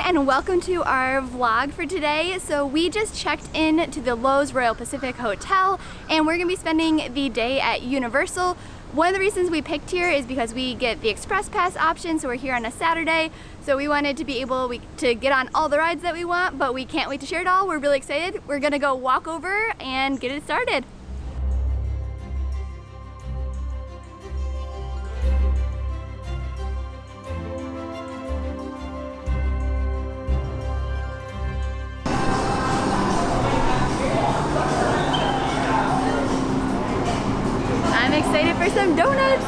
and welcome to our vlog for today. So we just checked in to the Lowe's Royal Pacific Hotel and we're gonna be spending the day at Universal. One of the reasons we picked here is because we get the Express Pass option, so we're here on a Saturday. So we wanted to be able to get on all the rides that we want, but we can't wait to share it all. We're really excited. We're gonna go walk over and get it started. I'm excited for some donuts.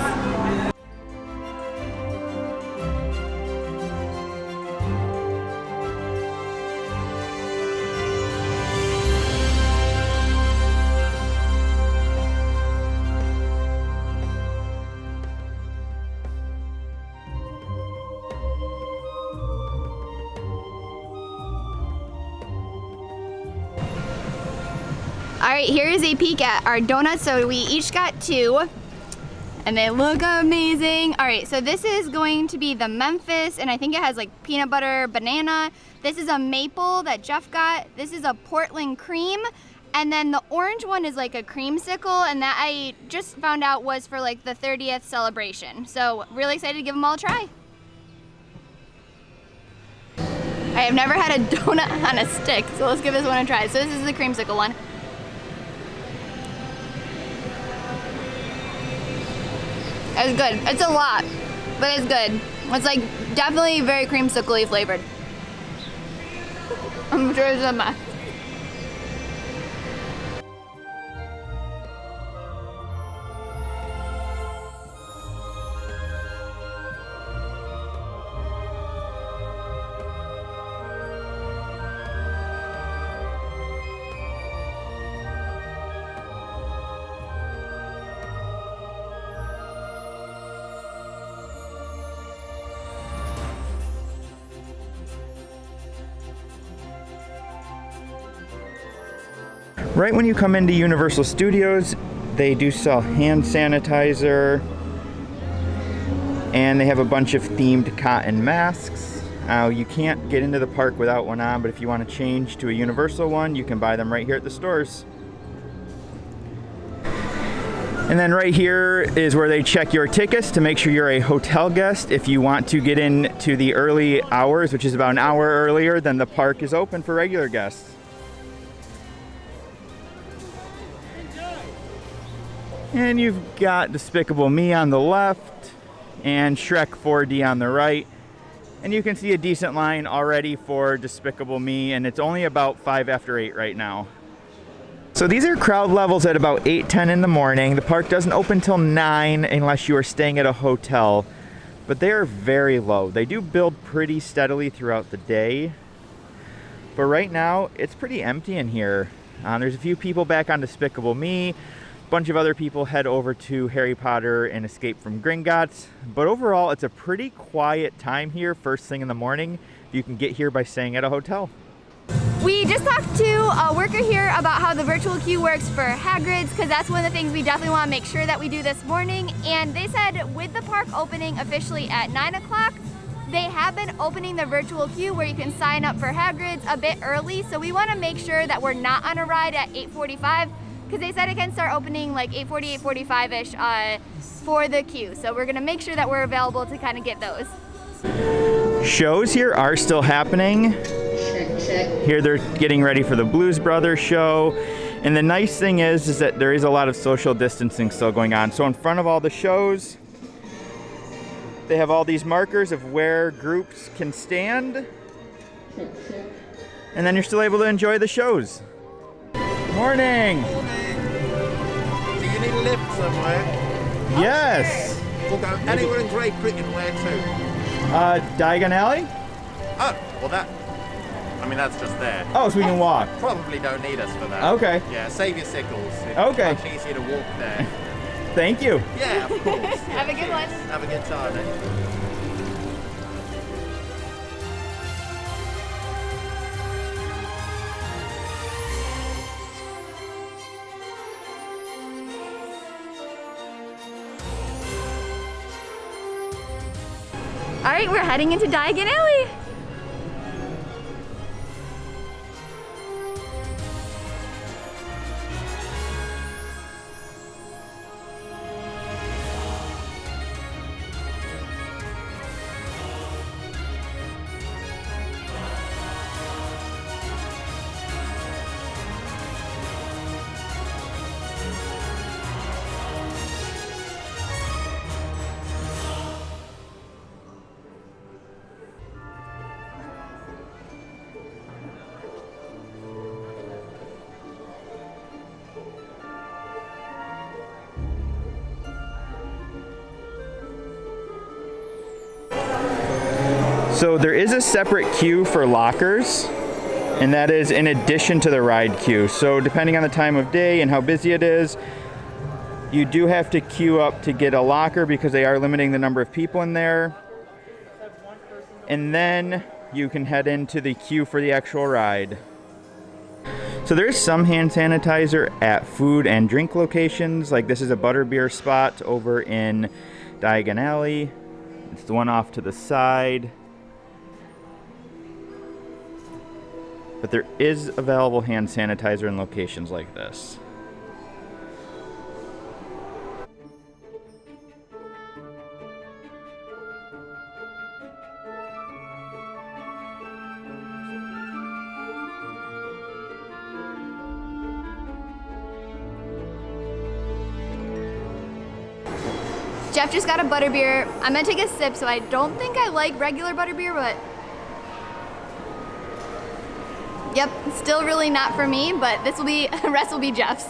All right, here is a peek at our donuts. So we each got two and they look amazing. All right, so this is going to be the Memphis and I think it has like peanut butter, banana. This is a maple that Jeff got. This is a Portland cream. And then the orange one is like a creamsicle, and that I just found out was for like the 30th celebration. So really excited to give them all a try. I have never had a donut on a stick, so let's give this one a try. So this is the creamsicle one. It's good. It's a lot, but it's good. It's like definitely very creamsicle-y flavored. I'm sure it's a mess. Right when you come into Universal Studios, they do sell hand sanitizer, and they have a bunch of themed cotton masks. You can't get into the park without one on, but if you want to change to a Universal one, you can buy them right here at the stores. And then right here is where they check your tickets to make sure you're a hotel guest. If you want to get into the early hours, which is about an hour earlier, then the park is open for regular guests. And you've got Despicable Me on the left and Shrek 4D on the right. And you can see a decent line already for Despicable Me, and it's only about 5 after 8 right now. So these are crowd levels at about 8:10 in the morning. The park doesn't open till 9 unless you are staying at a hotel, but they are very low. They do build pretty steadily throughout the day, but right now it's pretty empty in here. There's a few people back on Despicable Me. Bunch of other people head over to Harry Potter and Escape from Gringotts, but overall it's a pretty quiet time here first thing in the morning. You can get here by staying at a hotel. We just talked to a worker here about how the virtual queue works for Hagrid's, because that's one of the things we definitely want to make sure that we do this morning. And they said with the park opening officially at 9 o'clock, they have been opening the virtual queue where you can sign up for Hagrid's a bit early. So we want to make sure that we're not on a ride at 8:45. Because they said it can start opening like 8:40, 8:45-ish for the queue. So we're gonna make sure that we're available to kind of get those. Shows here are still happening. Here they're getting ready for the Blues Brothers show. And the nice thing is that there is a lot of social distancing still going on. So in front of all the shows, they have all these markers of where groups can stand. And then you're still able to enjoy the shows. Morning! Do you need a lift somewhere? Yes! We'll go anywhere in Great Britain, where to? Diagon Alley? Oh, well that's just there. Oh, so we can walk. Probably don't need us for that. Okay. Yeah, save your sickles. It's Okay. much easier to walk there. Thank you. Yeah, of course. Have a good one. Have a good time, eh? All right, we're heading into Diagon Alley. So there is a separate queue for lockers, and that is in addition to the ride queue. So depending on the time of day and how busy it is, you do have to queue up to get a locker because they are limiting the number of people in there. And then you can head into the queue for the actual ride. So there is some hand sanitizer at food and drink locations. Like this is a butterbeer spot over in Diagon Alley. It's the one off to the side. But there is available hand sanitizer in locations like this. Jeff just got a butterbeer. I'm gonna take a sip, so I don't think I like regular butterbeer, but yep, still really not for me, but this will be, the rest will be Jeff's.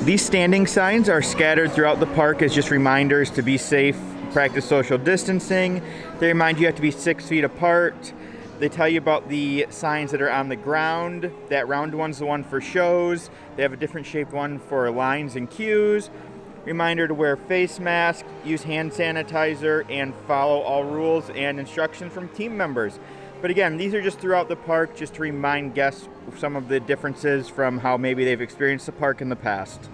These standing signs are scattered throughout the park as just reminders to be safe, practice social distancing. They remind you have to be 6 feet apart. They tell you about the signs that are on the ground. That round one's the one for shows. They have a different shaped one for lines and queues. Reminder to wear face mask, use hand sanitizer, and follow all rules and instructions from team members. But again, these are just throughout the park just to remind guests some of the differences from how maybe they've experienced the park in the past.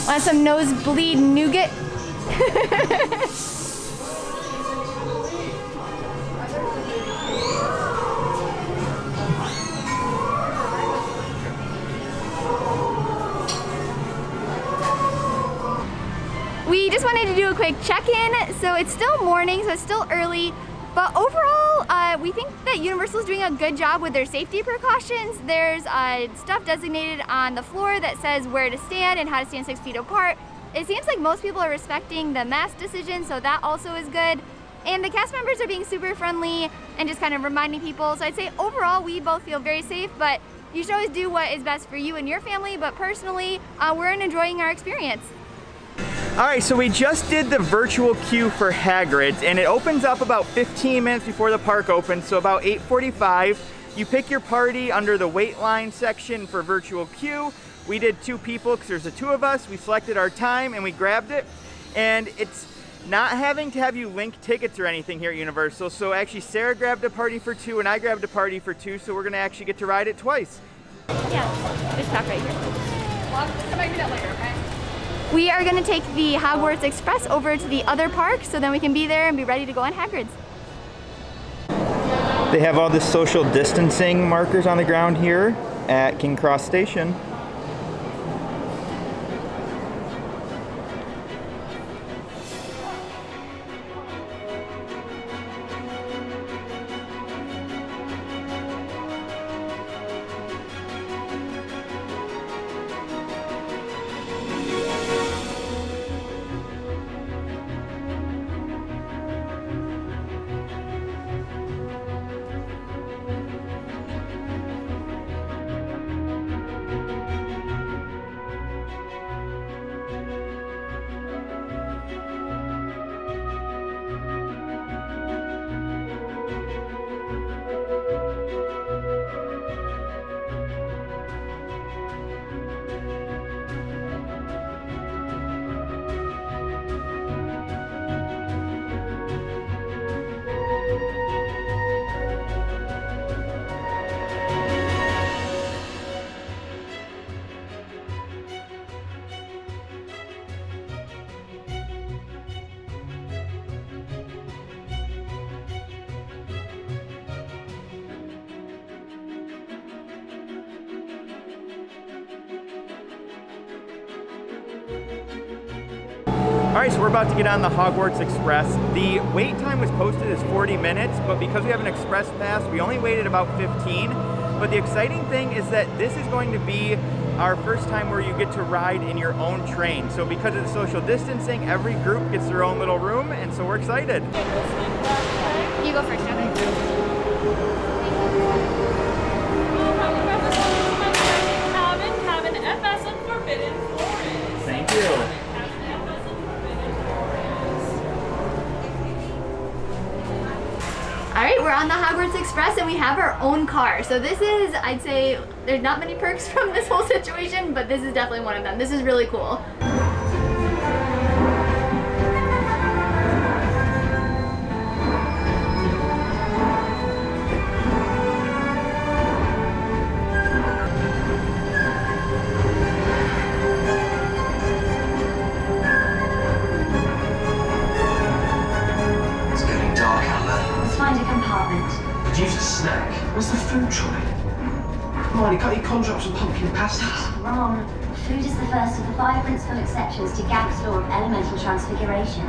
Want some nosebleed nougat? We just wanted to do a quick check-in. So it's still morning, so it's still early. But overall, we think that Universal is doing a good job with their safety precautions. There's stuff designated on the floor that says where to stand and how to stand 6 feet apart. It seems like most people are respecting the mask decision, so that also is good. And the cast members are being super friendly and just kind of reminding people. So I'd say overall, we both feel very safe, but you should always do what is best for you and your family. But personally, we're enjoying our experience. All right, so we just did the virtual queue for Hagrid's, and it opens up about 15 minutes before the park opens, so about 8:45. You pick your party under the wait line section for virtual queue. We did 2 people because there's the 2 of us. We selected our time and we grabbed it, and it's not having to have you link tickets or anything here at Universal. So actually Sarah grabbed a party for 2 and I grabbed a party for 2, so we're gonna actually get to ride it twice. Yeah, just talk right here. Well, I'll come back to that later, okay? We are gonna take the Hogwarts Express over to the other park so then we can be there and be ready to go on Hagrid's. They have all the social distancing markers on the ground here at King Cross Station. All right, so we're about to get on the Hogwarts Express. The wait time was posted as 40 minutes, but because we have an express pass, we only waited about 15. But the exciting thing is that this is going to be our first time where you get to ride in your own train. So because of the social distancing, every group gets their own little room, and so we're excited. You go first, Evan. Cabin FS and Forbidden Forest. Thank you. All right, we're on the Hogwarts Express and we have our own car. So this is, I'd say, there's not many perks from this whole situation, but this is definitely one of them. This is really cool. Find a compartment. Could use a snack. Where's the food tray? Marnie, can't you conjure up some pumpkin pasties? Wrong. Food is the first of the 5 principal exceptions to Gag's law of elemental transfiguration.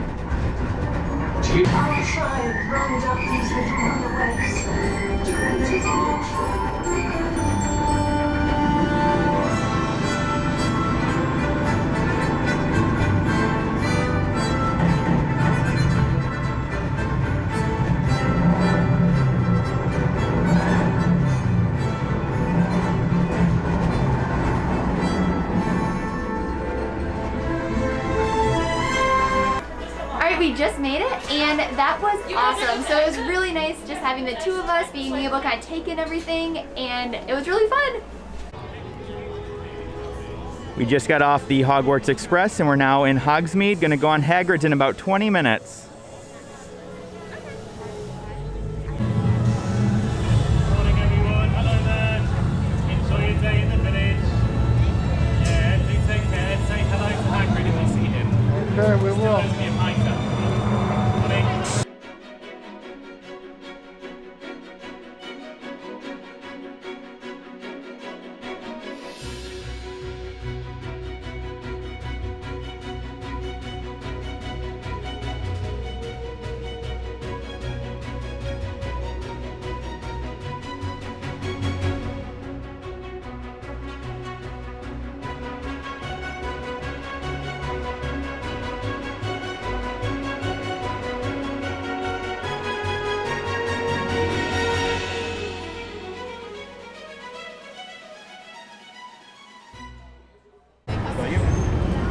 Do you? I'll try and round up these little runaways. We just made it, and that was awesome. So it was really nice just having the two of us being able to kind of take in everything, and it was really fun. We just got off the Hogwarts Express and we're now in Hogsmeade, gonna go on Hagrid's in about 20 minutes. Morning everyone, hello there. Enjoy your day in the village. Yeah, do take care. Say hello to Hagrid if you see him. Okay, we will. Still owes me a pint. Morning.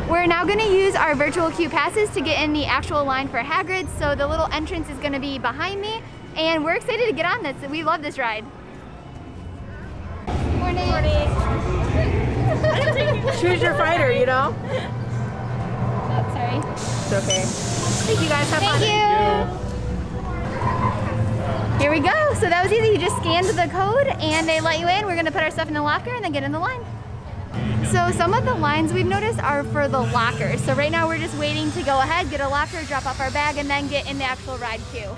We're now going to use our virtual queue passes to get in the actual line for Hagrid, so the little entrance is going to be behind me, and we're excited to get on this. We love this ride. Morning. Morning. Choose your fighter, you know? Oh, sorry. It's okay. Thank you guys. Have fun. Thank you. Here we go. So that was easy. You just scanned the code and they let you in. We're going to put our stuff in the locker and then get in the line. So some of the lines we've noticed are for the lockers. So right now we're just waiting to go ahead, get a locker, drop off our bag, and then get in the actual ride queue.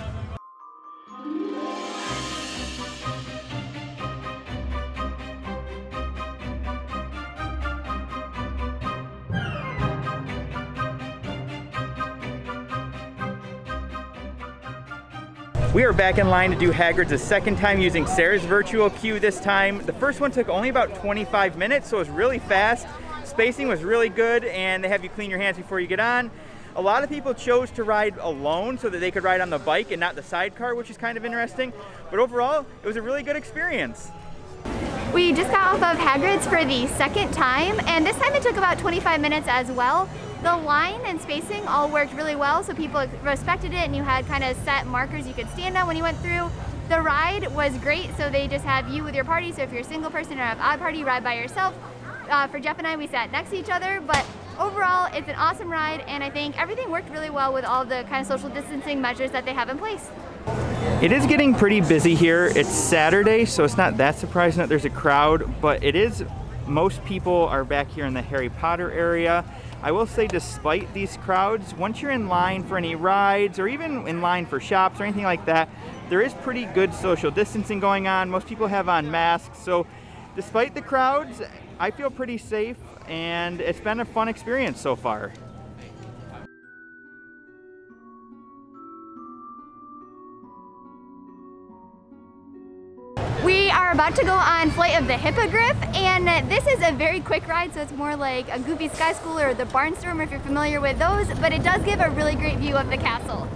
We are back in line to do Hagrid's a second time using Sarah's virtual queue this time. The first one took only about 25 minutes, so it was really fast. Spacing was really good, and they have you clean your hands before you get on. A lot of people chose to ride alone so that they could ride on the bike and not the sidecar, which is kind of interesting. But overall, it was a really good experience. We just got off of Hagrid's for the second time, and this time it took about 25 minutes as well. The line and spacing all worked really well, so people respected it, and you had kind of set markers you could stand on when you went through. The ride was great, so they just have you with your party, so if you're a single person or have odd party, ride by yourself. For Jeff and I, we sat next to each other, but overall, it's an awesome ride, and I think everything worked really well with all the kind of social distancing measures that they have in place. It is getting pretty busy here. It's Saturday, so it's not that surprising that there's a crowd, but it is, most people are back here in the Harry Potter area. I will say, despite these crowds, once you're in line for any rides or even in line for shops or anything like that, there is pretty good social distancing going on. Most people have on masks, so despite the crowds, I feel pretty safe, and it's been a fun experience so far. We are about to go on Flight of the Hippogriff, and this is a very quick ride, so it's more like a Goofy Sky School or the Barnstormer if you're familiar with those, but it does give a really great view of the castle.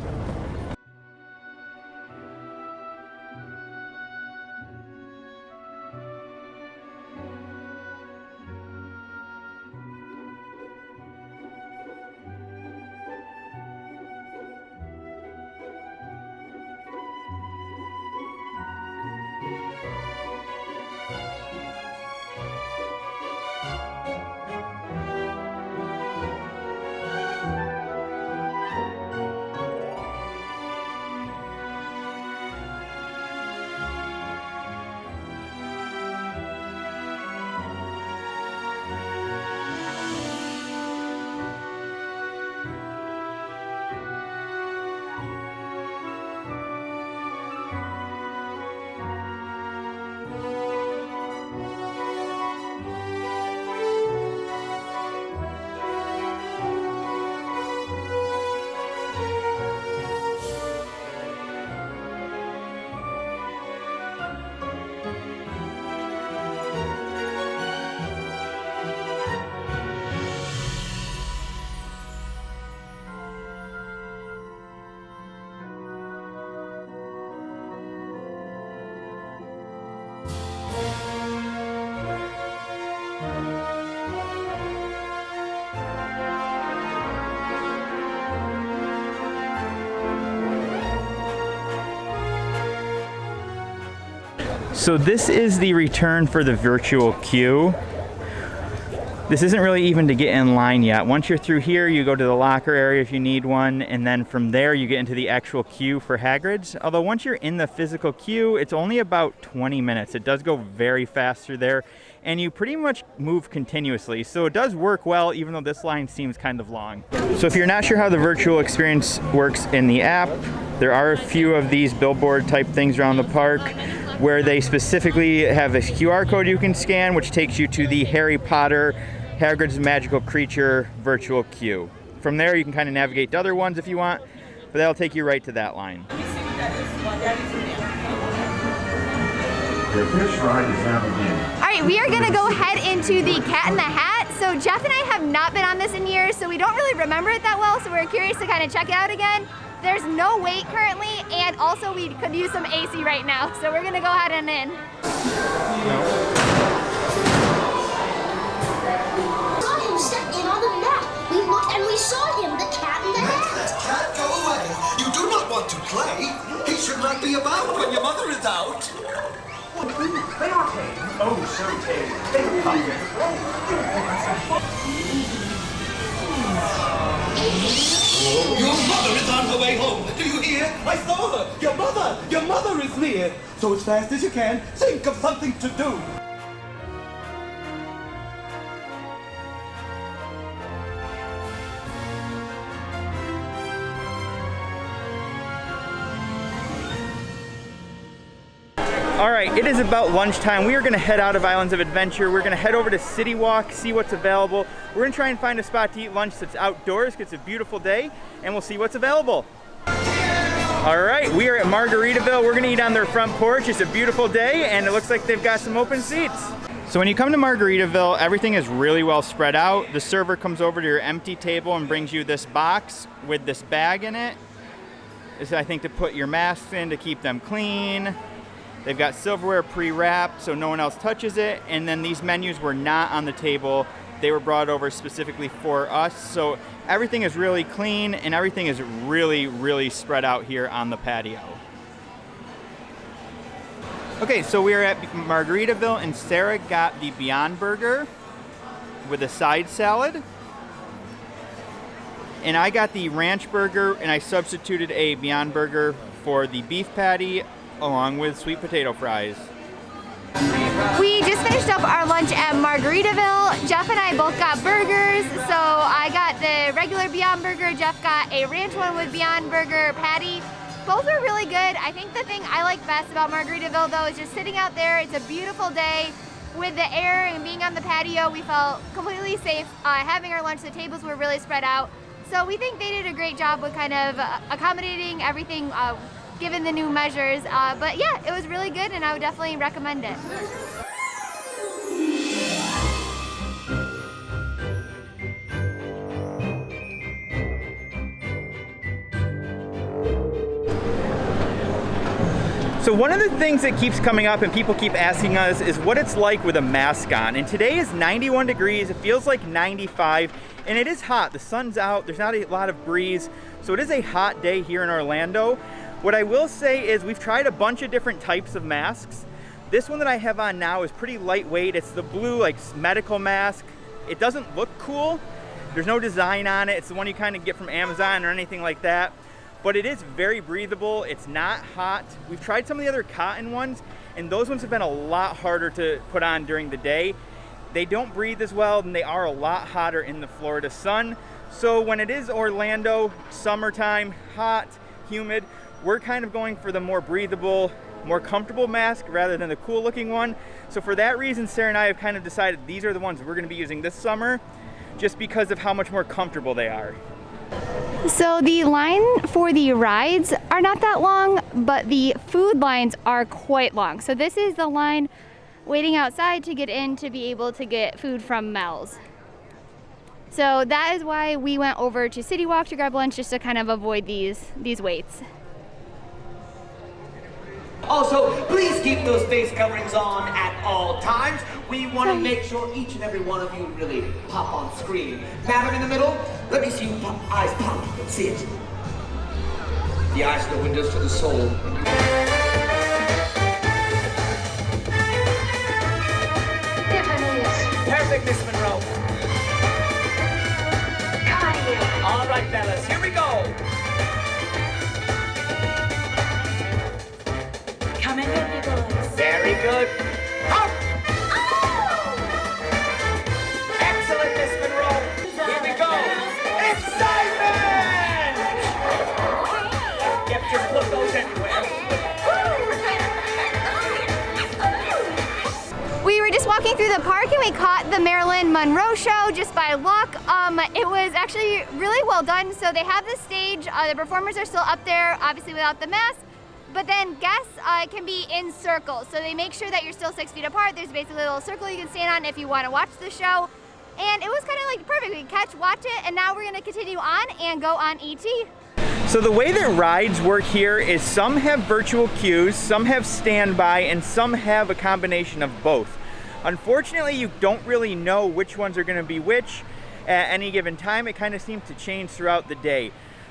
So this is the return for the virtual queue. This isn't really even to get in line yet. Once you're through here, you go to the locker area if you need one, and then from there you get into the actual queue for Hagrid's. Although once you're in the physical queue, it's only about 20 minutes. It does go very fast through there, and you pretty much move continuously. So it does work well, even though this line seems kind of long. So if you're not sure how the virtual experience works in the app, there are a few of these billboard type things around the park where they specifically have a QR code you can scan, which takes you to the Harry Potter Hagrid's Magical Creature virtual queue. From there, you can kind of navigate to other ones if you want, but that'll take you right to that line. Your fish ride is now beginning. All right, we are gonna go head into the Cat in the Hat. So Jeff and I have not been on this in years, so we don't really remember it that well, so we're curious to kind of check it out again. There's no wait currently, and also we could use some AC right now, so we're gonna go ahead and in. Saw him step in on the map. We looked and we saw him, the Cat in the Hat. Cat, go away. You do not want to play. He should not be about when your mother is out. They are tame. Oh, so tame. They will come Your mother is on her way home. Do you hear? I saw her. Your mother is near. So as fast as you can, think of something to do. All right, it is about lunchtime. We are gonna head out of Islands of Adventure. We're gonna head over to City Walk, see what's available. We're gonna try and find a spot to eat lunch that's outdoors because it's a beautiful day, and we'll see what's available. All right, we are at Margaritaville. We're gonna eat on their front porch. It's a beautiful day, and it looks like they've got some open seats. So when you come to Margaritaville, everything is really well spread out. The server comes over to your empty table and brings you this box with this bag in it. This is, I think, to put your masks in to keep them clean. They've got silverware pre-wrapped so no one else touches it, and then these menus were not on the table. They were brought over specifically for us, so everything is really clean and everything is really, really spread out here on the patio. Okay, so we are at Margaritaville, and Sarah got the Beyond Burger with a side salad. And I got the Ranch Burger, and I substituted a Beyond Burger for the beef patty along with sweet potato fries. We just finished up our lunch at Margaritaville. Jeff and I both got burgers. So I got the regular Beyond Burger. Jeff got a ranch one with Beyond Burger patty. Both were really good. I think the thing I like best about Margaritaville though is just sitting out there. It's a beautiful day. with the air and being on the patio, we felt completely safe. Having our lunch, the tables were really spread out. So we think they did a great job with kind of accommodating everything given the new measures. But yeah, it was really good and I would definitely recommend it. So one of the things that keeps coming up and people keep asking us is what it's like with a mask on. And today is 91 degrees, it feels like 95, and it is hot. The sun's out, there's not a lot of breeze, so it is a hot day here in Orlando. What I will say is we've tried a bunch of different types of masks. This one that I have on now is pretty lightweight. It's the blue like medical mask. It doesn't look cool. There's no design on it. It's the one you kind of get from Amazon or anything like that. But it is very breathable. It's not hot. We've tried some of the other cotton ones, and those ones have been a lot harder to put on during the day. They don't breathe as well, and they are a lot hotter in the Florida sun. So when it is Orlando, summertime, hot, humid, we're kind of going for the more breathable, more comfortable mask rather than the cool looking one. So for that reason, Sarah and I have kind of decided these are the ones we're gonna be using this summer, just because of how much more comfortable they are. So the line for the rides are not that long, but the food lines are quite long. So this is the line waiting outside to get in to be able to get food from Mel's. So that is why we went over to City Walk to grab lunch, just to kind of avoid these waits. Also, please keep those face coverings on at all times. We want to make sure each and every one of you really pop on screen. Madam in the middle, let me see you pop, eyes pop. Let's see it. The eyes are the windows to the soul. Perfect, Miss Monroe. All right, fellas, here we go. Come in with me, boys. Very good. Up! Oh! Excellent, Miss Monroe. Here we go. Excitement! Yep, just put those everywhere. We were just walking through the park and we caught the Marilyn Monroe show just by luck. It was actually really well done. So they have the stage, the performers are still up there, obviously without the mask, but then guests can be in circles. So they make sure that you're still 6 feet apart. There's basically a little circle you can stand on if you want to watch the show. And it was kind of like perfect. We could watch it, and now we're gonna continue on and go on ET. So the way that rides work here is some have virtual queues, some have standby, and some have a combination of both. Unfortunately, you don't really know which ones are gonna be which at any given time. It kind of seems to change throughout the day.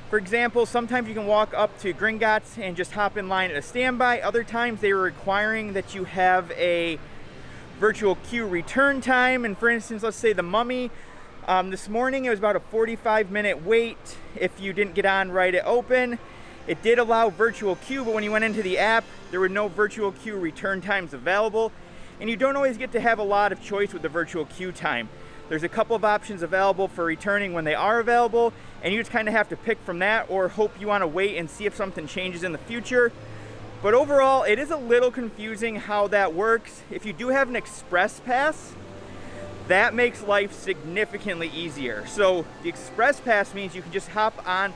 For example, sometimes you can walk up to Gringotts and just hop in line at a standby. Other times they were requiring that you have a virtual queue return time. And for instance, let's say the Mummy, this morning it was about a 45-minute wait if you didn't get on right at open. It did allow virtual queue, but when you went into the app, there were no virtual queue return times available. And you don't always get to have a lot of choice with the virtual queue time. There's a couple of options available for returning when they are available, and you just kind of have to pick from that or hope you want to wait and see if something changes in the future. But overall, it is a little confusing how that works. If you do have an express pass, that makes life significantly easier. So the express pass means you can just hop on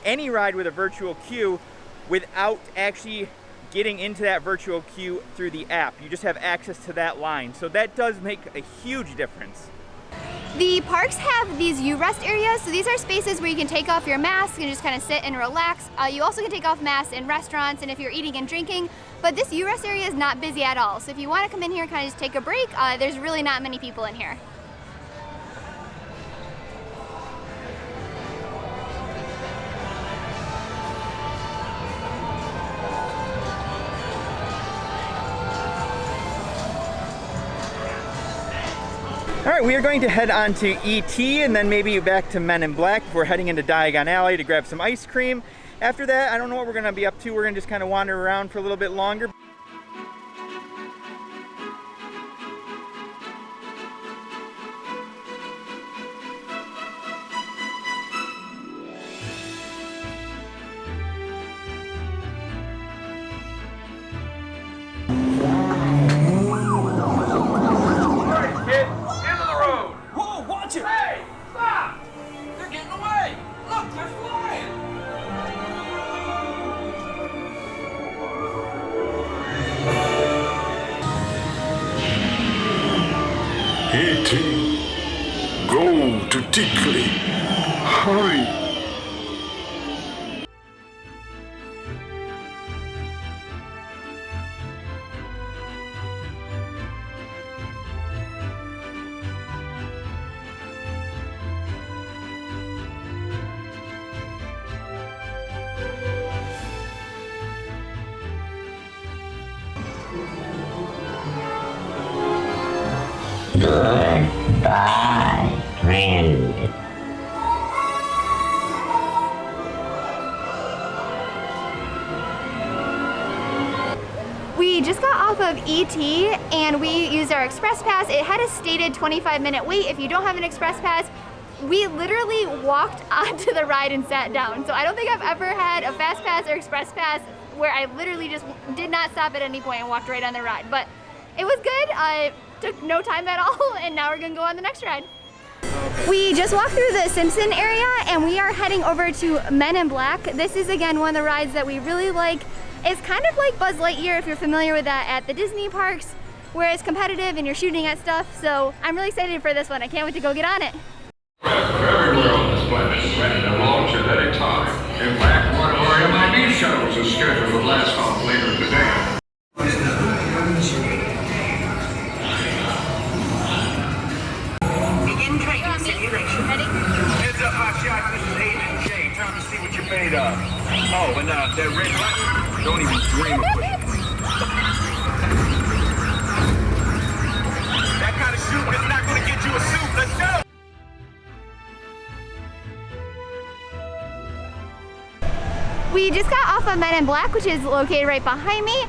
any ride with a virtual queue without actually getting into that virtual queue through the app. You just have access to that line. So that does make a huge difference. The parks have these U-Rest areas, so these are spaces where you can take off your mask and just kind of sit and relax. You also can take off masks in restaurants and if you're eating and drinking, but this U-Rest area is not busy at all. So if you want to come in here and kind of just take a break, there's really not many people in here. All right, we are going to head on to ET and then maybe back to Men in Black before heading into Diagon Alley to grab some ice cream. After that, I don't know what we're gonna be up to. We're gonna just kind of wander around for a little bit longer. to tickly. Hurry. Goodbye, friend. We just got off of ET and we used our express pass. It had a stated 25-minute wait. If you don't have an express pass, we literally walked onto the ride and sat down. So I don't think I've ever had a fast pass or express pass where I literally just did not stop at any point and walked right on the ride. But it was good. Took no time at all, and now we're gonna go on the next ride. We just walked through the Simpson area and we are heading over to Men in Black. This is again one of the rides that we really like. It's kind of like Buzz Lightyear if you're familiar with that at the Disney parks, where it's competitive and you're shooting at stuff. So I'm really excited for this one. I can't wait to go get on it. Everywhere on this planet is ready to launch at any time. In fact, one of our MIB shuttles is scheduled to blast off later today. Begin training simulation. Heads up, my shot. This is Agent J. Time to see what you're made of. Oh, and that red button, don't even dream of pushing. That kind of shooting is not going to get you a suit. Let's go. We just got off of Men in Black, which is located right behind me.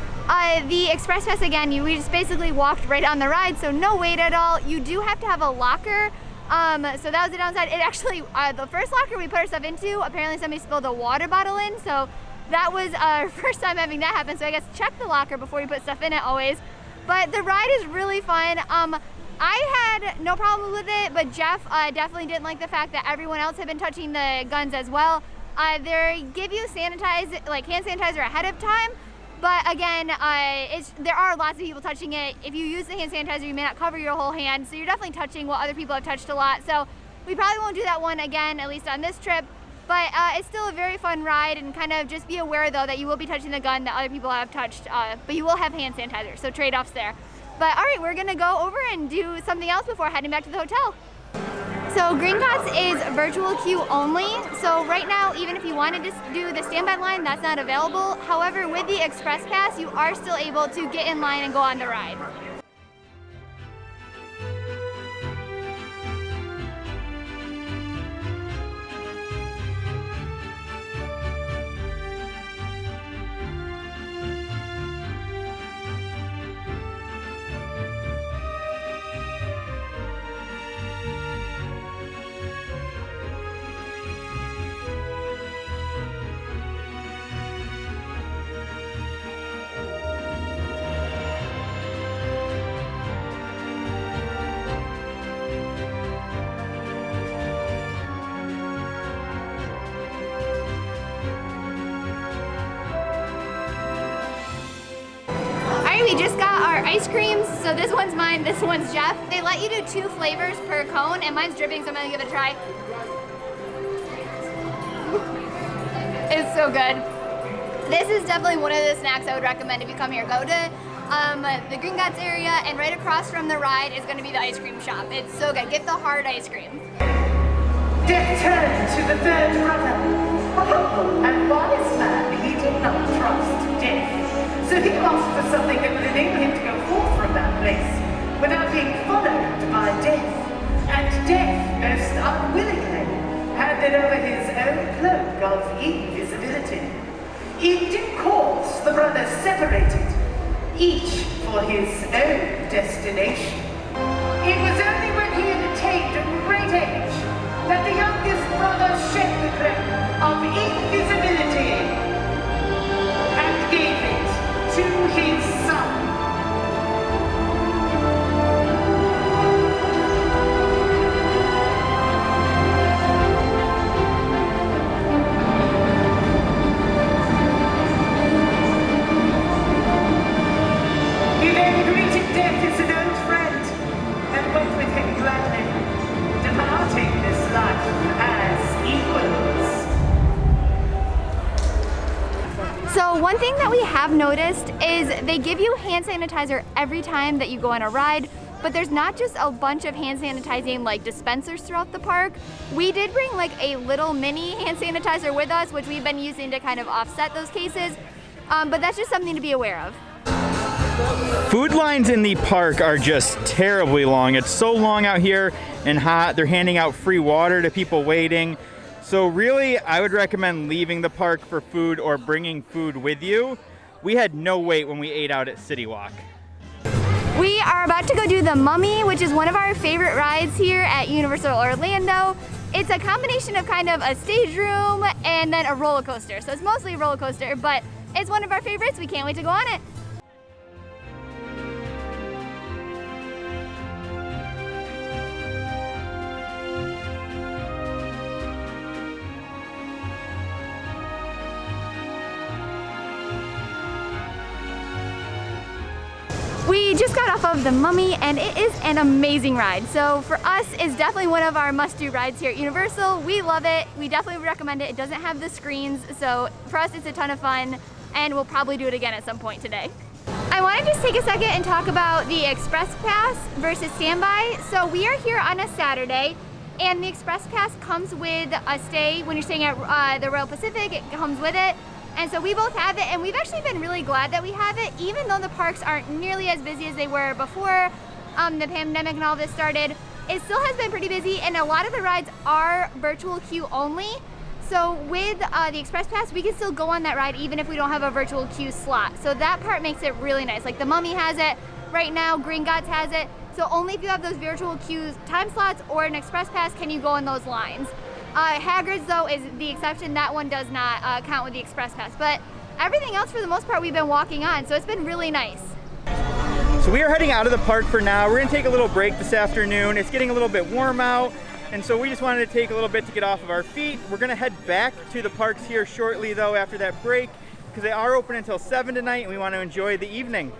The Express Pass, again, we just basically walked right on the ride, so no wait at all. You do have to have a locker, so that was the downside. It actually, the first locker we put our stuff into, apparently somebody spilled a water bottle in, so that was our first time having that happen, so I guess check the locker before you put stuff in it always. But the ride is really fun. I had no problem with it, but Jeff definitely didn't like the fact that everyone else had been touching the guns as well. They give you hand sanitizer ahead of time, but again, there are lots of people touching it. If you use the hand sanitizer, you may not cover your whole hand, so you're definitely touching what other people have touched a lot. So we probably won't do that one again, at least on this trip, but it's still a very fun ride, and kind of just be aware though that you will be touching the gun that other people have touched, but you will have hand sanitizer, so trade-offs there. But all right, we're gonna go over and do something else before heading back to the hotel. So Gringotts is virtual queue only. So right now, even if you wanted to do the standby line, that's not available. However, with the Express Pass, you are still able to get in line and go on the ride. We just got our ice creams. So this one's mine, this one's Jeff. They let you do 2 flavors per cone, and mine's dripping, so I'm gonna give it a try. It's so good. This is definitely one of the snacks I would recommend if you come here. Go to the Gringotts area, and right across from the ride is gonna be the ice cream shop. It's so good. Get the hard ice cream. Death turned to the third brother. A humble and wise man, he did not trust death. So he asked for something that would enable him to go forth from that place without being followed by death. And death, most unwillingly, handed over his own cloak of invisibility. In due course, the brothers separated, each for his own destination. It was only when he had attained a great age that the youngest brother shed the cloak of invisibility and gave it to his son. He then greeted death as an old friend and went with him gladly, departing this that we have noticed is they give you hand sanitizer every time that you go on a ride, but there's not just a bunch of hand sanitizing like dispensers throughout the park. We did bring like a little mini hand sanitizer with us, which we've been using to kind of offset those cases, but that's just something to be aware of. Food lines in the park are just terribly long. It's so long out here and hot. They're handing out free water to people waiting. So really, I would recommend leaving the park for food or bringing food with you. We had no wait when we ate out at City Walk. We are about to go do the Mummy, which is one of our favorite rides here at Universal Orlando. It's a combination of kind of a stage room and then a roller coaster. So it's mostly a roller coaster, but it's one of our favorites. We can't wait to go on it. We just got off of the Mummy and it is an amazing ride. So for us, it's definitely one of our must-do rides here at Universal. We love it. We definitely recommend it. It doesn't have the screens, so for us it's a ton of fun and we'll probably do it again at some point today. I want to just take a second and talk about the Express Pass versus Standby. So we are here on a Saturday and the Express Pass comes with a stay. When you're staying at the Royal Pacific, it comes with it. And so we both have it, and we've actually been really glad that we have it, even though the parks aren't nearly as busy as they were before the pandemic and all this started. It still has been pretty busy, and a lot of the rides are virtual queue only. So with the Express Pass, we can still go on that ride even if we don't have a virtual queue slot. So that part makes it really nice. Like the Mummy has it right now, Green Gods has it. So only if you have those virtual queues time slots or an Express Pass can you go in those lines. Hagrid's though is the exception. That one does not count with the Express Pass, but everything else for the most part we've been walking on, so it's been really nice. So we are heading out of the park for now. We're gonna take a little break this afternoon. It's getting a little bit warm out, and so we just wanted to take a little bit to get off of our feet. We're gonna head back to the parks here shortly though after that break, because they are open until 7 tonight and we want to enjoy the evening.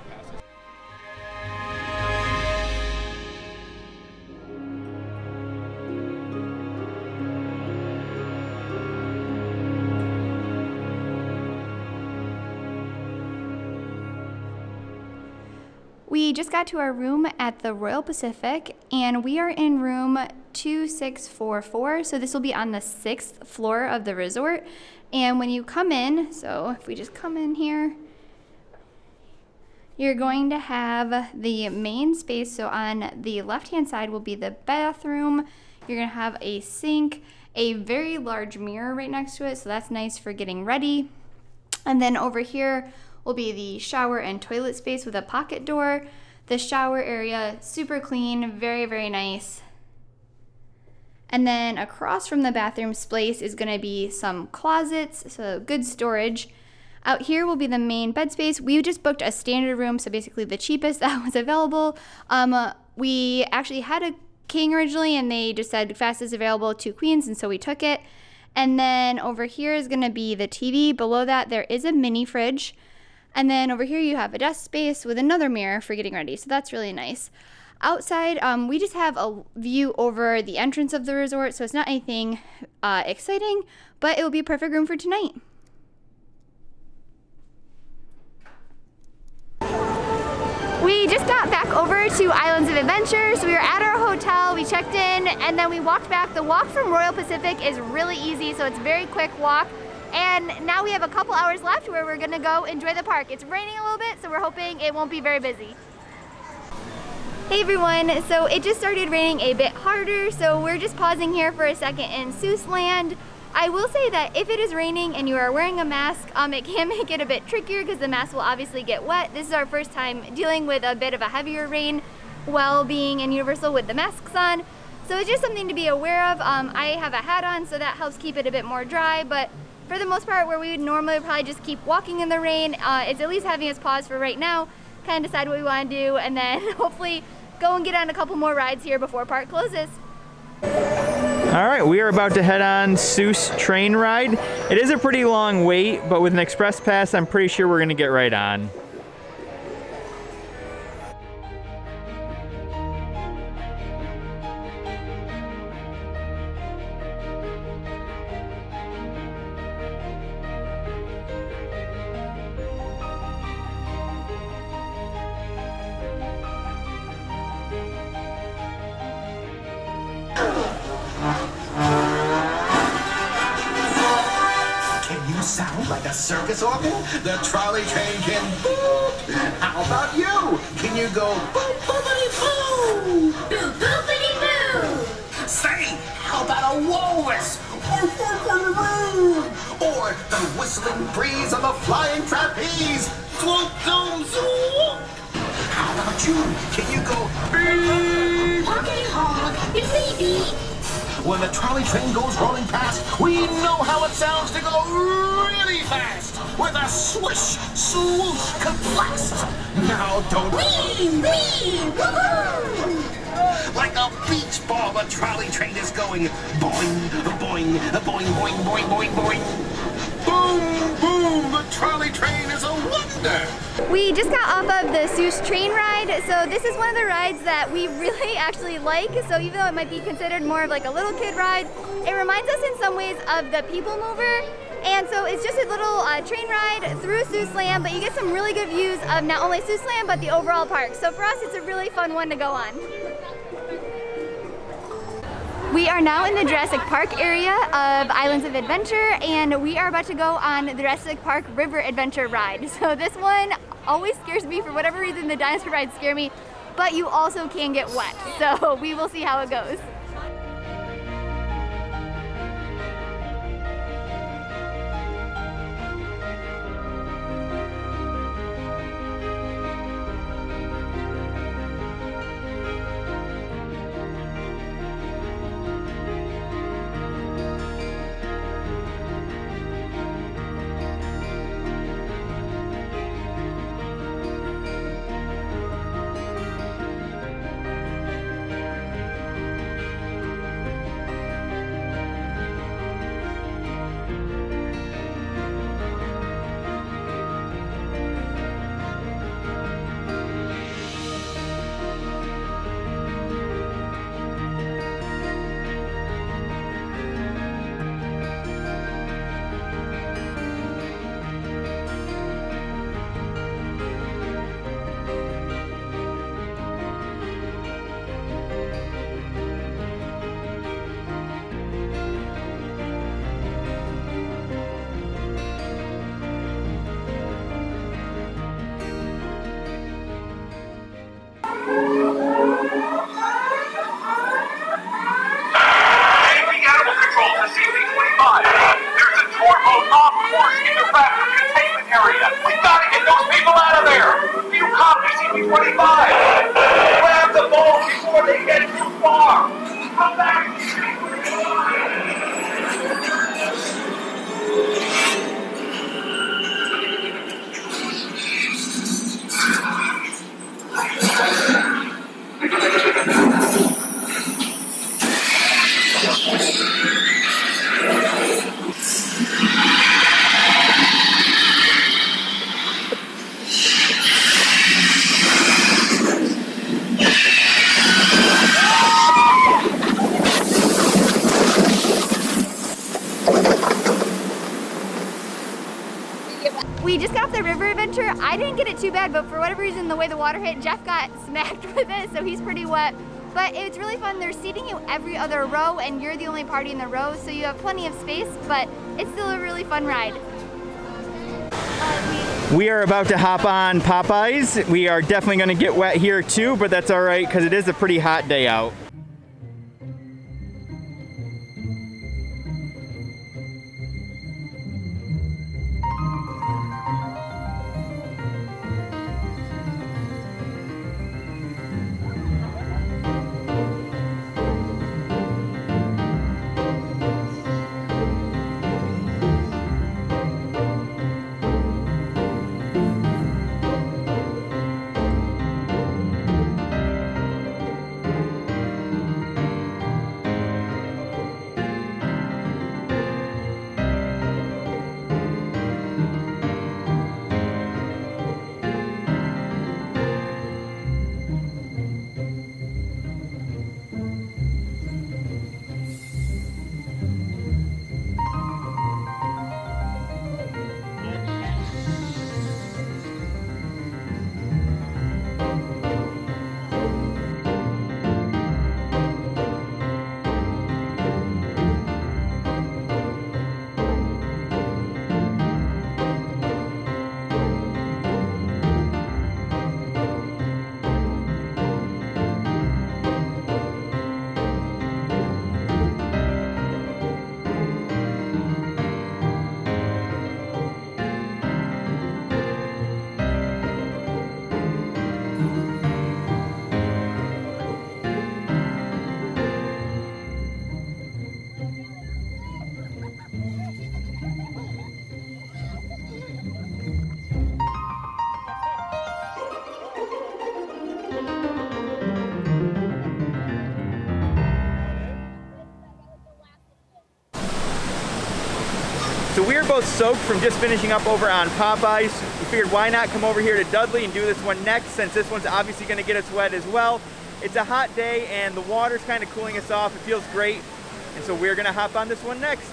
We just got to our room at the Royal Pacific and we are in room 2644. So this will be on the 6th floor of the resort. And when you come in, so if we just come in here, you're going to have the main space. So on the left-hand side will be the bathroom. You're gonna have a sink, a very large mirror right next to it. So that's nice for getting ready. And then over here will be the shower and toilet space with a pocket door. The shower area, super clean, very, very nice. And then across from the bathroom space is gonna be some closets, so good storage. Out here will be the main bed space. We just booked a standard room, so basically the cheapest that was available. We actually had a king originally and they just said fastest available, 2 queens, and so we took it. And then over here is gonna be the TV. Below that there is a mini fridge. And then over here you have a desk space with another mirror for getting ready, so that's really nice. Outside, we just have a view over the entrance of the resort, so it's not anything exciting, but it will be a perfect room for tonight. We just got back over to Islands of Adventure, so we were at our hotel, we checked in, and then we walked back. The walk from Royal Pacific is really easy, so it's a very quick walk. And now we have a couple hours left where we're gonna go enjoy the park. It's raining a little bit, so we're hoping it won't be very busy. Hey everyone, so it just started raining a bit harder, so we're just pausing here for a second in Seuss Land. I will say that if it is raining and you are wearing a mask, it can make it a bit trickier because the mask will obviously get wet. This is our first time dealing with a bit of a heavier rain while being in Universal with the masks on. So it's just something to be aware of. I have a hat on, so that helps keep it a bit more dry, but for the most part, where we would normally probably just keep walking in the rain, it's at least having us pause for right now, kind of decide what we want to do, and then hopefully go and get on a couple more rides here before park closes. All right, we are about to head on Seuss train ride. It is a pretty long wait, but with an Express Pass, I'm pretty sure we're gonna get right on. sound like a circus organ? The trolley train can boop. How about you? Can you go boop boopity boo? Boo boopity boo! Say, how about a walrus? Or the whistling breeze of a flying trapeze? Swoop zoom zoom. How about you? Can you go beep? Hoppity hog, beep beep. When the trolley train goes rolling past, we know how it sounds to go really fast. With a swish, swoosh, kablast. Now don't Wee, wee, woohoo! like a beach ball, the trolley train is going boing, boing, boing, boing, boing, boing, boing. Boom, boom, the trolley train is a wonder. We just got off of the Seuss train ride, so this is one of the rides that we really actually like. So even though it might be considered more of like a little kid ride, it reminds us in some ways of the People Mover. And so it's just a little train ride through Seuss Land, but you get some really good views of not only Seuss Land, but the overall park. So for us, it's a really fun one to go on. We are now in the Jurassic Park area of Islands of Adventure, and we are about to go on the Jurassic Park River Adventure ride. So this one always scares me. For whatever reason, the dinosaur rides scare me, but you also can get wet. So we will see how it goes. We just got off the river adventure. I didn't get it too bad, but for whatever reason, the way the water hit, Jeff got smacked with it, so he's pretty wet. But it's really fun. They're seating you every other row, and you're the only party in the row, so you have plenty of space, but it's still a really fun ride. We are about to hop on Popeyes. We are definitely going to get wet here too, but that's all right because it is a pretty hot day out. both soaked from just finishing up over on Popeyes. We figured why not come over here to Dudley and do this one next, since this one's obviously going to get us wet as well. It's a hot day and the water's kind of cooling us off. It feels great. And so we're going to hop on this one next.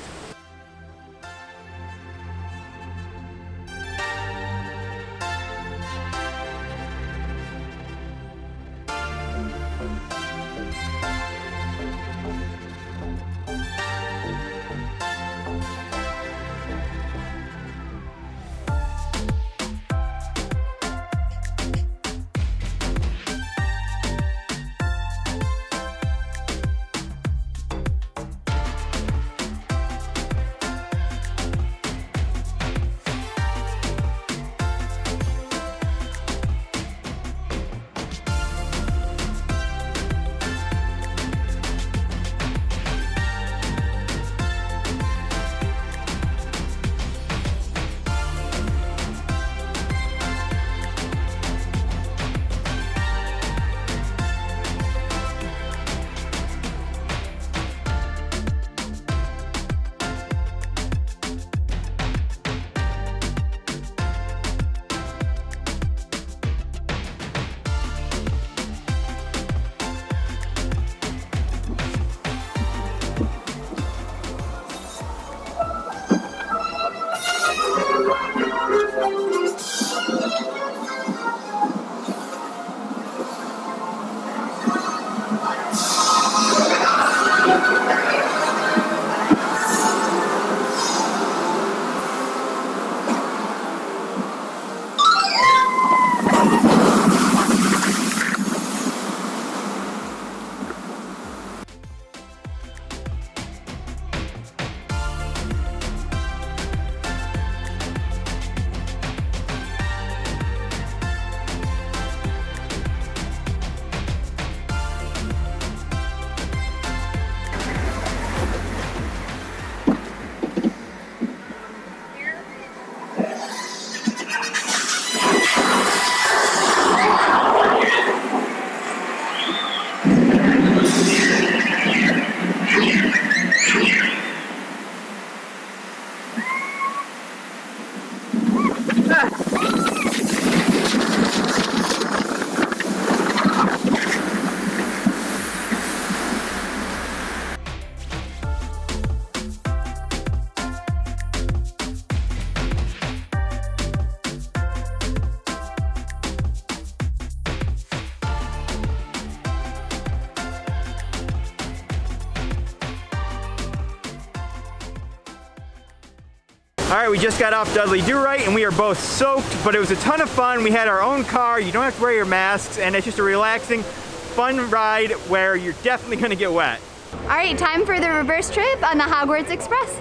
All right, we just got off Dudley Do-Right and we are both soaked, but it was a ton of fun. We had our own car, you don't have to wear your masks, and it's just a relaxing, fun ride where you're definitely gonna get wet. All right, time for the reverse trip on the Hogwarts Express.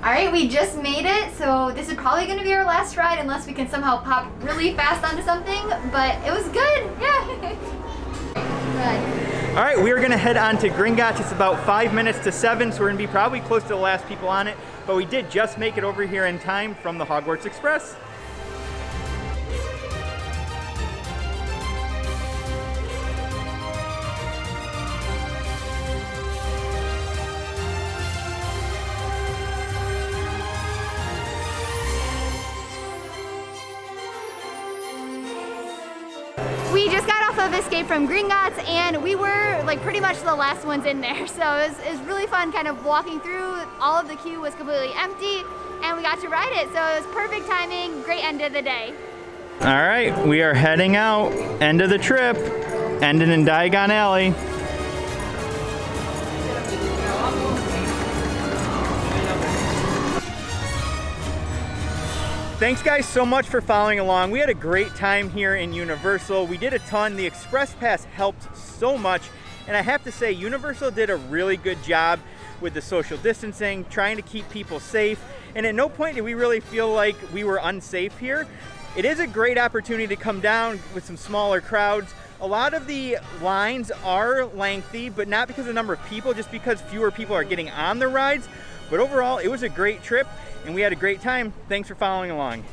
All right, we just made it, so this is probably gonna be our last ride unless we can somehow pop really fast onto something, but it was good, yeah. All right, we are gonna head on to Gringotts. It's about 5 minutes to 7, so we're gonna be probably close to the last people on it, but we did just make it over here in time from the Hogwarts Express. We just got off of Escape from Gringotts and we were like pretty much the last ones in there. So it was really fun kind of walking through. All of the queue was completely empty and we got to ride it. So it was perfect timing, great end of the day. All right, we are heading out. End of the trip, ending in Diagon Alley. Thanks guys so much for following along. We had a great time here in Universal. We did a ton. The Express Pass helped so much. And I have to say, Universal did a really good job with the social distancing, trying to keep people safe. And at no point did we really feel like we were unsafe here. It is a great opportunity to come down with some smaller crowds. A lot of the lines are lengthy, but not because of the number of people, just because fewer people are getting on the rides. But overall, it was a great trip and we had a great time. Thanks for following along.